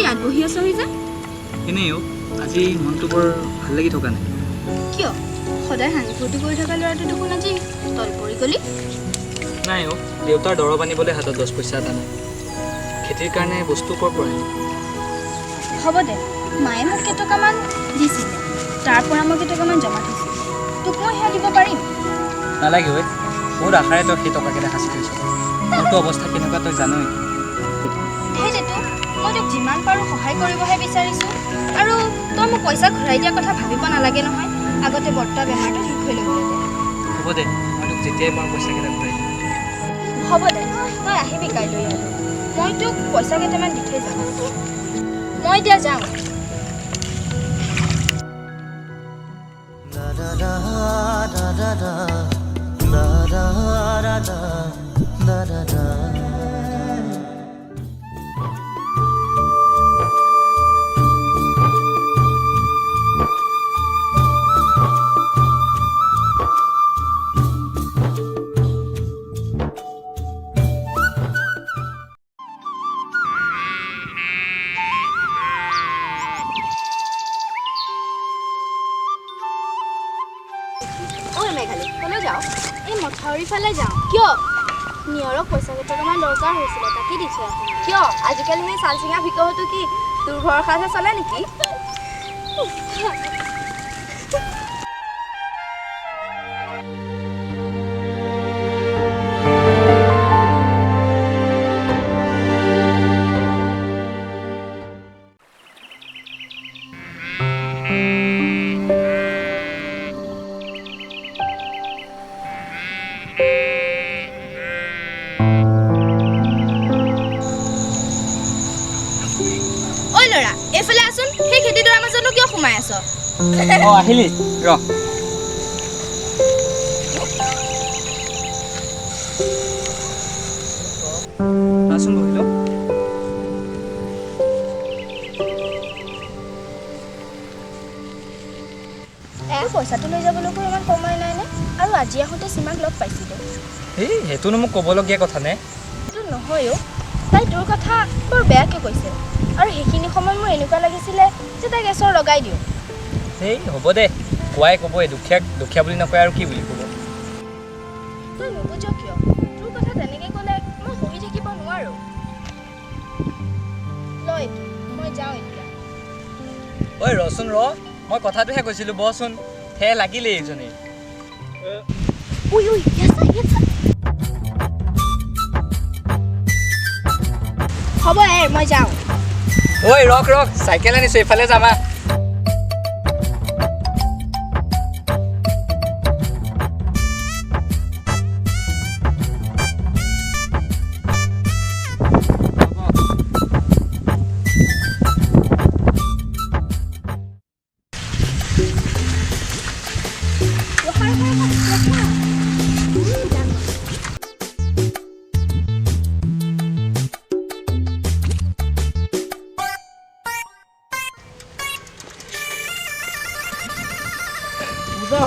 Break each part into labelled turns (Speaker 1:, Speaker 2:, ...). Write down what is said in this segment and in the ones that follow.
Speaker 1: ইয়াত বহি আছহি যে?
Speaker 2: এনেই আজি মনটো বৰ ভাল লাগি থকা নাই।
Speaker 1: কিয়? সদায় হাঁহি ফূৰ্তি কৰি থকা ল'ৰাটো দেখোন আজি তল পৰি গলি।
Speaker 2: নাই দেউতাৰ দৰৱ আনিবলৈ হাতত 10 পইচা এটা নাই। খেতিৰ কাৰণে বস্তু ক'ৰ পৰা আনিম?
Speaker 1: হ'ব দে, মায়ে মোক কেইটকামান দিছিলে, তাৰ পৰা মই কেইটকামান জমা থৈছিলোঁ। তোক মই সেয়া দিব পাৰিম।
Speaker 2: নালাগে বহুত আশাৰে তই সেই টকাকেইটা সাঁচি থৈছ। মোৰতো অৱস্থা কেনেকুৱা তই জানই।
Speaker 1: সেইটোতো মই তোক যিমান পাৰোঁ সহায় কৰিবহে বিচাৰিছোঁ। আৰু তই মোক পইচা ঘূৰাই দিয়াৰ কথা ভাবিব নালাগে নহয়। আগতে বৰ্তা বেমাৰটো ঠিক হৈ ল'বলৈ দে।
Speaker 2: হ'ব দে, মই তোক যেতিয়াই পাৰোঁ পইচাকেইটা ঘূৰাই দিম।
Speaker 1: হ'ব দে, তই আহিবি কাইলৈ ইয়ালৈ। মই তোক পইচা কেইটামান দি থৈ যাম। মই এতিয়া যাওঁ। ঐ মেঘালী, ক'লৈ যাওঁ? এই মথাউৰিৰ ফালে যাওঁ। কিয়? নিয়ৰক পইচা কেইটকামান দৰকাৰ হৈছিলে, তাকে দিছোঁ আপুনি। কিয়? আজিকালি সেই চাল চিঙা ভিকহটো কি তোৰ ভৰসাতহে চলে নেকি? এইফালে আছোন, সেই খেতিডৰাৰ মাজতো কিয় সোমাই আছ?
Speaker 2: আহিলি ৰ। আছোন বহিল।
Speaker 1: পইচাটো লৈ যাবলৈকো ইমান সময় নাই নে? আৰু আজি আহোঁতে সীমাক লগ পাইছিলোঁ।
Speaker 2: সেইটোনো মোক ক'বলগীয়া কথা নে?
Speaker 1: সেইটো নহয় তাই তোৰ কথা বৰ বেয়াকৈ কৈছে। আৰু সেইখিনি সময়ত মোৰ এনেকুৱা লাগিছিলে যে তাই গেছৰ লগাই দিওঁ।
Speaker 2: হ'ব দে, কোৱাই ক'বই। দুখীয়া বুলি নকয় আৰু কি বুলি ক'ব?
Speaker 1: তই নুবুজ কিয়? তোৰ কথা তেনেকৈ ক'লে মই বহি থাকিব নোৱাৰোঁ। লয়, মই যাওঁ এতিয়া।
Speaker 2: ৰচোন ৰ, মই কথাটোহে কৈছিলোঁ। বচোন, হে লাগিলেই এইজনী।
Speaker 1: হ'ব মই যাওঁ।
Speaker 2: ৰখ চাইকেল আনিছোঁ, এইফালে যামা।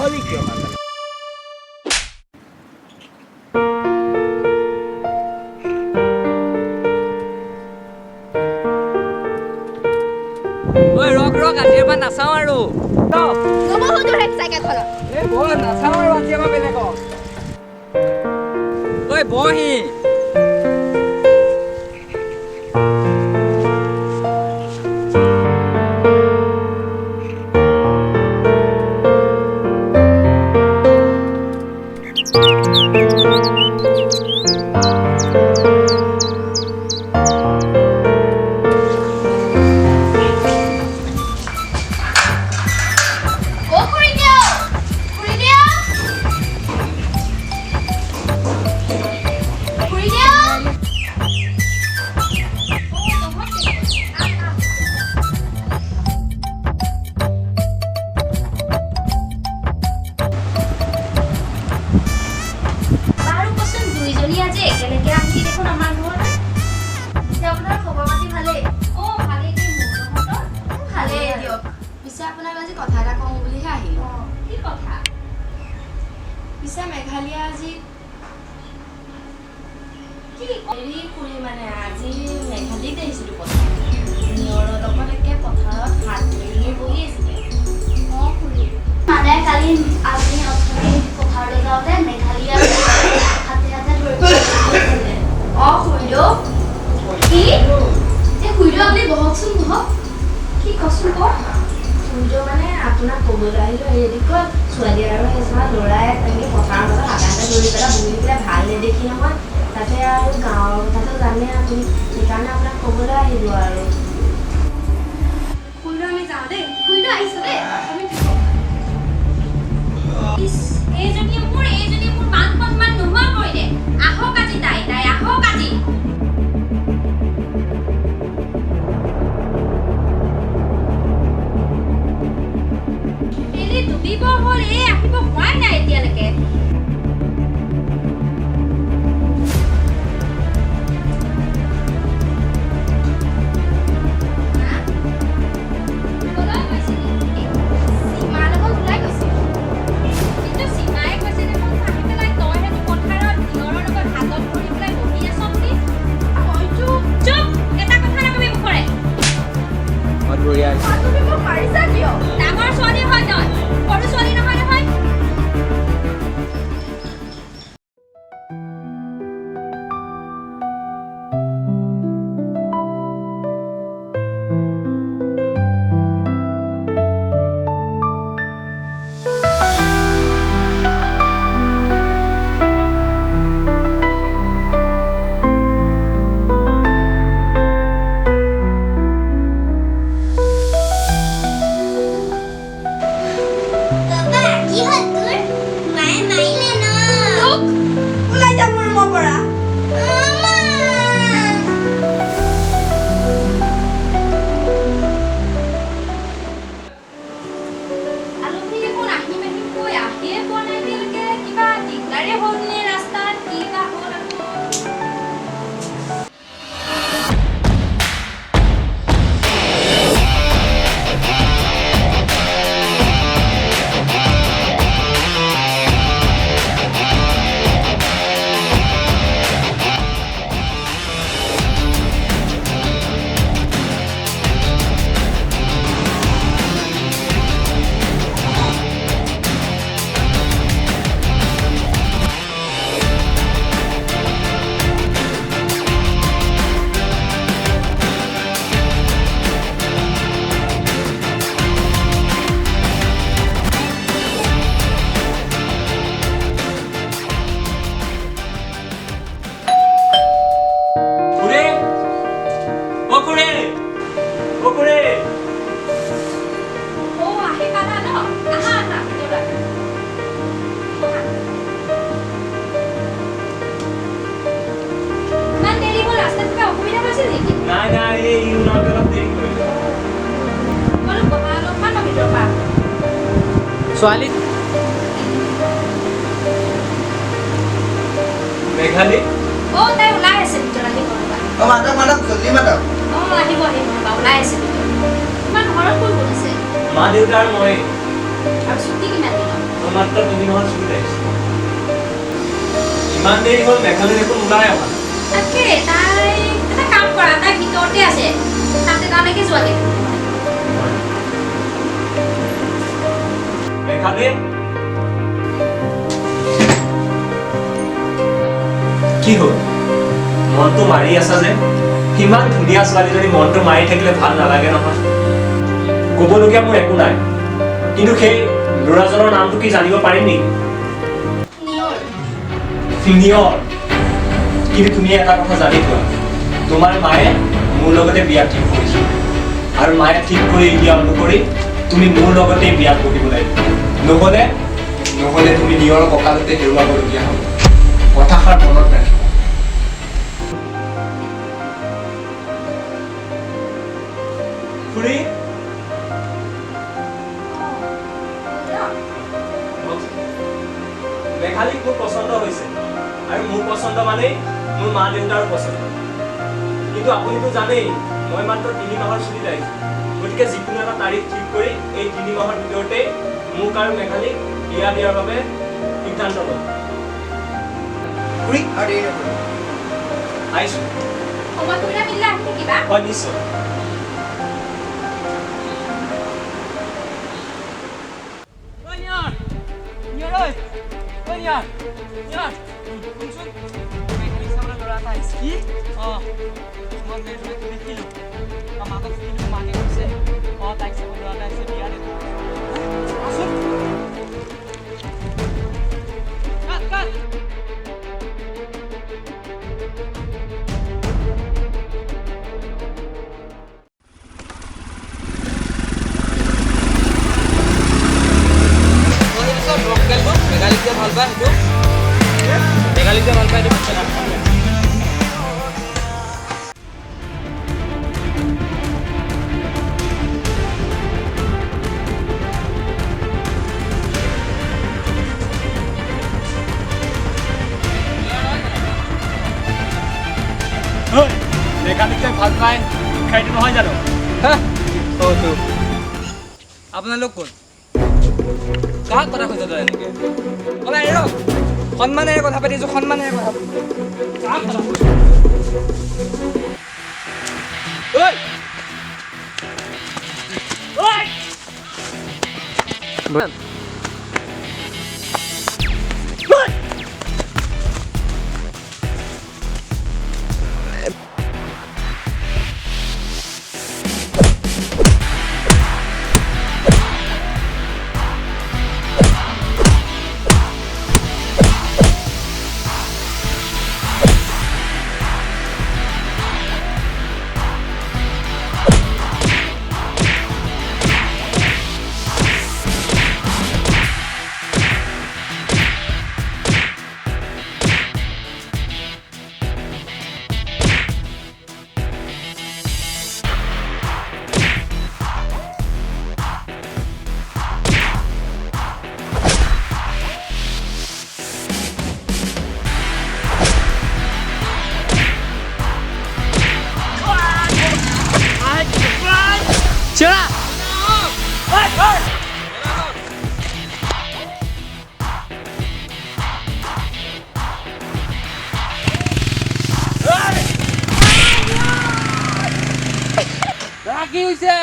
Speaker 3: হলি কিয় মানে?
Speaker 2: ৰখ আজি এবাৰ নাচাওঁ আৰু। নাচাওঁ আৰু আজি এবাৰ বেলেগক। বহি
Speaker 1: পিছে মেঘালীয়া আজি কি কৰি মানে আজি মেঘালীক আহিছিলোঁ কথা
Speaker 4: নিয়ৰৰ লগত একে পথাৰত হাত মেলিয়ে বহি আছিলে।
Speaker 1: অঁ খুৰী মানে কালি আমি অথনি পথাৰলৈ যাওঁতে মেঘালী আৰু হাতে হাতে ধৰিব গৈছিলে। অঁ খুৰীদেউ কি এই খুৰীদেউ আপুনি বহকচোন বহক কি কচোন কওক
Speaker 4: সূৰ্য মানে আপোনাক ক'বলৈ আহিলোঁ হেৰি কয় ছোৱালী আৰু এজনা ল'ৰাই এনেকৈ পথাৰৰ মাজত হাতে হাতে ধৰি পেলাই বহি পেলাই ভাল নেদেখি নহয় তাতে আৰু গাঁৱৰ কথাটো জানে আপুনি সেইকাৰণে আপোনাক ক'বলৈ আহিলোঁ আৰু
Speaker 1: খুৰীদেউ আমি যাওঁ দেই খুৰীদেউ আহিছোঁ দেই আমি
Speaker 5: এইজনী মোৰ মান সন্মান নোহোৱা কৰিলে আহক আজি তাই আহক আজি বেলি ডুবিব হ'ল আহিব হোৱাই নাই এতিয়ালৈকে ডাঙৰ ছোৱালী হয় তই সৰু ছোৱালী নহয় নহয়
Speaker 2: ছোৱালী মেঘালী
Speaker 5: অ' তাই ওলাই আছে ভিতৰত আহিব ৰ'বা আহিব ৰ'বা ওলাই আছে ভিতৰত তোমাৰ ঘৰত কোন কোন আছে
Speaker 2: মা দেউতা আৰু মই
Speaker 5: আৰু ছুটি কিমান দিনৰ
Speaker 2: মাত্ৰ 2 দিনৰ ছুটী আহিছোঁ ইমান দেৰি হ'ল মেঘালী দেখোন ওলাই অহা
Speaker 5: তাকে তাই এটা কাম কৰা তাই ভিতৰতে আছে তাতে তালৈকে যোৱাগে
Speaker 2: মেঘালী কি হ'ল মনটো মাৰি আছা যে ইমান ধুনীয়া ছোৱালীজনী মনটো মাৰি থাকিলে ভাল নালাগে নহয় ক'বলগীয়া মোৰ একো নাই কিন্তু সেই ল'ৰাজনৰ নামটো কি জানিব পাৰিম নেকি নিয়ৰ কিন্তু তুমি এটা কথা জানি থোৱা তোমাৰ মায়ে মোৰ লগতে বিয়া ঠিক কৰিছে আৰু মায়ে ঠিক কৰি দিয়া অনুসৰি তুমি মোৰ লগতে বিয়াত বহিব লাগিব নহ'লে তুমি নিয়ৰৰ কঁকালতে হেৰুৱাবলগীয়া হ'ব কথাষাৰ মনত ৰাখিবা খুৰী মেঘালীক মোৰ পচন্দ হৈছে আৰু মোৰ পচন্দ মানেই মোৰ মা দেউতাৰো পচন্দ কিন্তু আপুনিতো জানেই মই মাত্ৰ 3 মাহৰ ছুটীত আহিছোঁ গতিকে যিকোনো এটা তাৰিখ ঠিক কৰি এই 3 মাহৰ ভিতৰতে মোক আৰু মেঘালীক বিয়া দিয়াৰ বাবে সিদ্ধান্ত ল'ম খুৰী আৰু দেৰি নকৰিব আহিছোঁ
Speaker 5: সময় সুবিধা মিলিলে আহি থাকিবা
Speaker 2: হয় নিশ্চয় ঐ নিয়াৰ শুনচোন মেঘালিক চাবলৈ ল'ৰা এটা আহিছে কি মই মেঘালিক দেখিলোঁ মাকক কিন্তু মাকে কৈছে তাইক চাব ল'ৰা এটা আহিছে বিয়া দিব আছোন কাট মেঘালিক ভাল পায় সেইটো মেঘালিক ভাল পায় মেঘালিকে ভাল পায় খাইটো নহয় জানো আপোনালোক কোন কাক কথা কৈছে তই এনেকে ওলাই ৰ সন্মানেৰে কথা পাতিছো সন্মানেৰে কথা কি হৈছে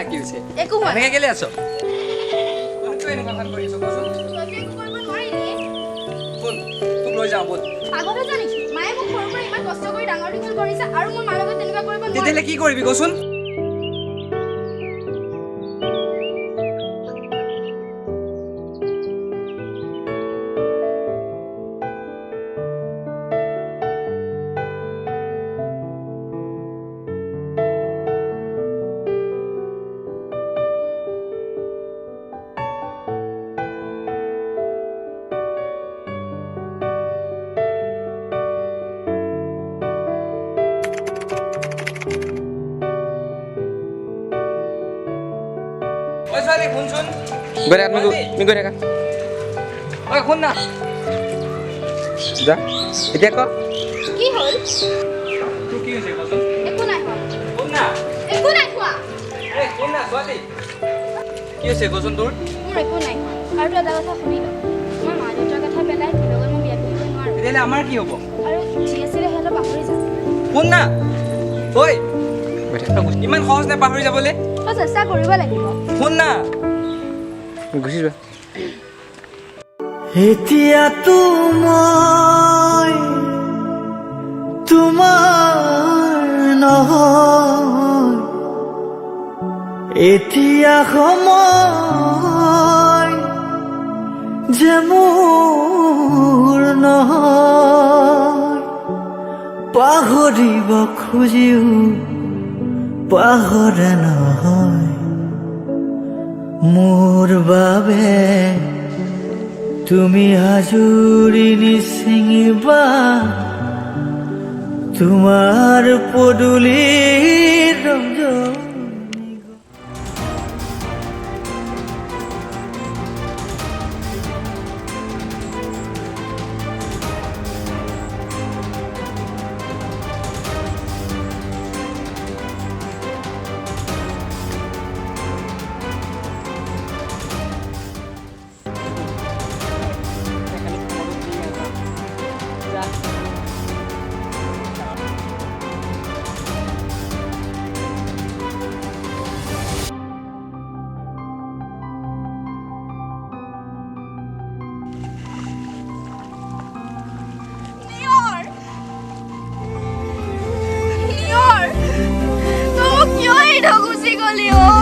Speaker 2: কি হৈছে
Speaker 1: একো হোৱা
Speaker 2: এনেকে কেলে আছ তই এনেকুৱা কাম কৰি আছ কচোন
Speaker 1: তই একো কৰিব নোৱাৰিলি
Speaker 2: কোন তোক লৈ যাওঁ বল
Speaker 1: পাগল হৈছ নেকি মায়ে মোক সৰুৰ পৰা ইমান কষ্ট কৰি ডাঙৰ দীঘল কৰিছে আৰু মোৰ মাৰ লগত তেনেকুৱা কৰিব নোৱাৰি
Speaker 2: তেতিয়াহ'লে কি কৰিবি কচোন ছোৱালী শুনচোন গৈ থাকা তুমি গৈ থাকা ঐ শুন না যা এতিয়া ক
Speaker 1: কি হ'ল
Speaker 2: তোৰ কি হৈছে কচোন
Speaker 1: একো নাই হোৱা
Speaker 2: শুন না
Speaker 1: একো নাই হোৱা
Speaker 2: এই শুন না ছোৱালী কি হৈছে কচোন তোৰ
Speaker 1: মোৰ একো নাই হোৱা আৰু এটা কথা শুনি ল মই মা দেউতাৰ কথা পেলাই তোৰ লগত মই বিয়া কৰিব নোৱাৰোঁ
Speaker 2: তেতিয়াহ'লে আমাৰ কি হ'ব
Speaker 1: আৰু যি আছিলে সিহঁতক পাহৰি যাম
Speaker 2: শুন না ঐ ইমান সহজ নাই পাহৰি যাবলৈ
Speaker 1: তই চেষ্টা কৰিব লাগিব
Speaker 2: শুন না গুচি যোৱা
Speaker 3: এতিয়াতো মই তোমাৰ নহয় এতিয়া সময় যে মোৰ নহয় পাহৰিব খুজিও পাহৰে নহয় মোৰ বাবে তুমি হাজুৰি নিচিঙিবা তোমাৰ পদূলিৰ ৰঞ্জন
Speaker 1: নিয়ৰ তই মোক কিয় এৰি থৈ গুচি গলি অ